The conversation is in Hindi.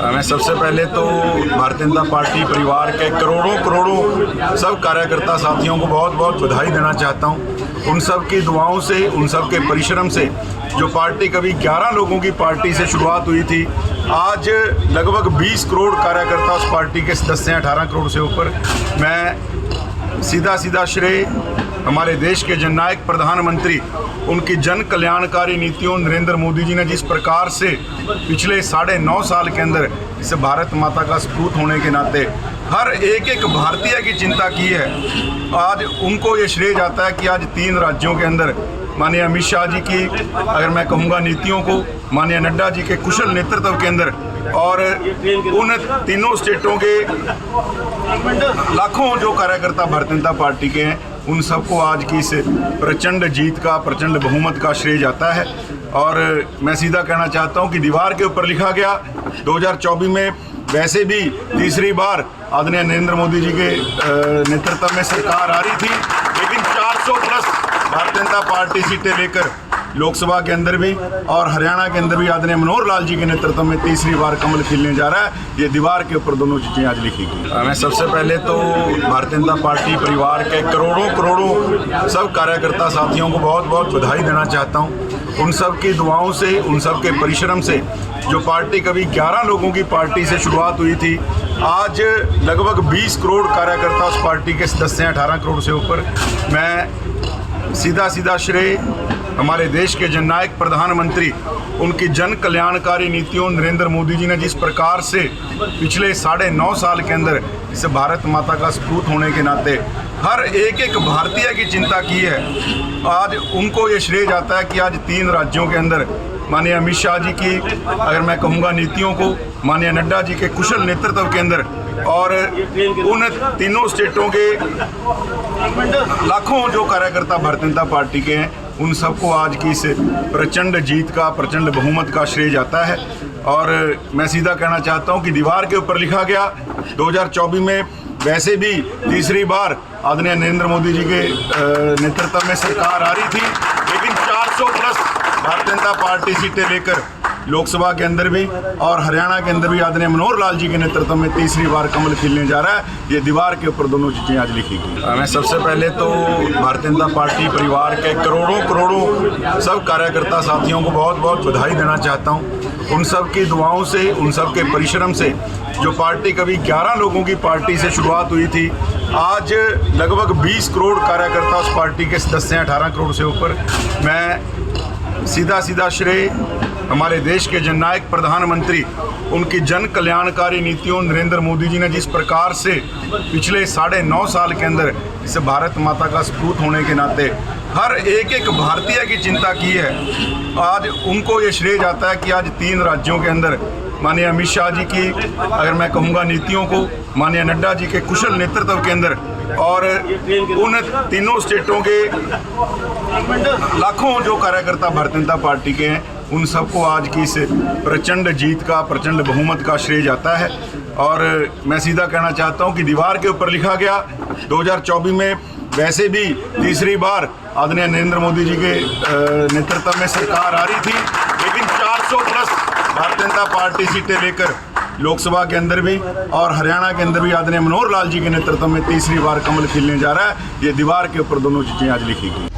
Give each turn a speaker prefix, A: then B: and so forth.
A: मैं सबसे पहले तो भारतीय जनता पार्टी परिवार के करोड़ों सब कार्यकर्ता साथियों को बहुत बहुत बधाई देना चाहता हूं। उन सब की दुआओं से, उन सब के परिश्रम से जो पार्टी कभी 11 लोगों की पार्टी से शुरुआत हुई थी, आज लगभग 20 करोड़ कार्यकर्ता उस पार्टी के सदस्य हैं, 18 करोड़ से ऊपर। मैं सीधा श्रेय हमारे देश के जननायक प्रधानमंत्री, उनकी जन कल्याणकारी नीतियों, नरेंद्र मोदी जी ने जिस प्रकार से पिछले 9.5 साल के अंदर इस भारत माता का सपूत होने के नाते हर एक भारतीय की चिंता की है, आज उनको ये श्रेय जाता है कि आज 3 राज्यों के अंदर माननीय अमित शाह जी की, अगर मैं कहूँगा नीतियों को, माननीय नड्डा जी के कुशल नेतृत्व के अंदर और उन तीनों स्टेटों के लाखों जो कार्यकर्ता भारतीय जनता पार्टी के हैं, उन सबको आज की इस प्रचंड जीत का, प्रचंड बहुमत का श्रेय जाता है। और मैं सीधा कहना चाहता हूं कि दीवार के ऊपर लिखा गया 2024 में वैसे भी तीसरी बार आदरणीय नरेंद्र मोदी जी के नेतृत्व में सरकार आ रही थी, लेकिन 400 प्लस भारतीय जनता पार्टी सीटें लेकर लोकसभा के अंदर भी और हरियाणा के अंदर भी आदरणीय मनोहर लाल जी के नेतृत्व में तीसरी बार कमल खिलने जा रहा है। ये दीवार के ऊपर दोनों चीज़ें आज लिखी गई। मैं सबसे पहले तो भारतीय जनता पार्टी परिवार के करोड़ों सब कार्यकर्ता साथियों को बहुत बहुत बधाई देना चाहता हूँ। उन सब की दुआओं से, उन सब के परिश्रम से जो पार्टी कभी 11 लोगों की पार्टी से शुरुआत हुई थी, आज लगभग 20 करोड़ कार्यकर्ता उस पार्टी के सदस्य हैं, 18 करोड़ से ऊपर। मैं सीधा श्रेय हमारे देश के जननायक प्रधानमंत्री, उनकी जन कल्याणकारी नीतियों, नरेंद्र मोदी जी ने जिस प्रकार से पिछले 9.5 साल के अंदर इस भारत माता का सपूत होने के नाते हर एक भारतीय की चिंता की है, आज उनको ये श्रेय जाता है कि आज 3 राज्यों के अंदर माननीय अमित शाह जी की, अगर मैं कहूँगा नीतियों को, माननीय नड्डा जी के कुशल नेतृत्व के अंदर और उन तीनों स्टेटों के लाखों जो कार्यकर्ता भारतीय जनता पार्टी के हैं, उन सबको आज की इस प्रचंड जीत का, प्रचंड बहुमत का श्रेय जाता है। और मैं सीधा कहना चाहता हूं कि दीवार के ऊपर लिखा गया 2024 में वैसे भी तीसरी बार आदरणीय नरेंद्र मोदी जी के नेतृत्व में सरकार आ रही थी, लेकिन 400 प्लस भारतीय जनता पार्टी सीटें लेकर लोकसभा के अंदर भी और हरियाणा के अंदर भी आदरणीय मनोहर लाल जी के नेतृत्व में तीसरी बार कमल खिलने जा रहा है। ये दीवार के ऊपर दोनों चीज़ें आज लिखी गई। मैं सबसे पहले तो भारतीय जनता पार्टी परिवार के करोड़ों सब कार्यकर्ता साथियों को बहुत बहुत बधाई देना चाहता हूँ। उन सब की दुआओं से, उन सब के परिश्रम से जो पार्टी कभी 11 लोगों की पार्टी से शुरुआत हुई थी, आज लगभग 20 करोड़ कार्यकर्ता उस पार्टी के सदस्य हैं, 18 करोड़ से ऊपर। मैं सीधा श्रेय हमारे देश के जननायक प्रधानमंत्री, उनकी जन कल्याणकारी नीतियों, नरेंद्र मोदी जी ने जिस प्रकार से पिछले 9.5 साल के अंदर इस भारत माता का सपूत होने के नाते हर एक भारतीय की चिंता की है, आज उनको ये श्रेय जाता है कि आज 3 राज्यों के अंदर माननीय अमित शाह जी की, अगर मैं कहूँगा नीतियों को, माननीय नड्डा जी के कुशल नेतृत्व के अंदर और उन तीनों स्टेटों के लाखों जो कार्यकर्ता भारतीय जनता पार्टी के हैं, उन सबको आज की इस प्रचंड जीत का, प्रचंड बहुमत का श्रेय जाता है। और मैं सीधा कहना चाहता हूं कि दीवार के ऊपर लिखा गया 2024 में वैसे भी तीसरी बार आदरणीय नरेंद्र मोदी जी के नेतृत्व में सरकार आ रही थी, लेकिन 400 प्लस भारतीय जनता पार्टी सीटें लेकर लोकसभा के अंदर भी और हरियाणा के अंदर भी आदरणीय मनोहर लाल जी के नेतृत्व में तीसरी बार कमल खिलने जा रहा है। ये दीवार के ऊपर दोनों चीज़ें आज लिखी गई।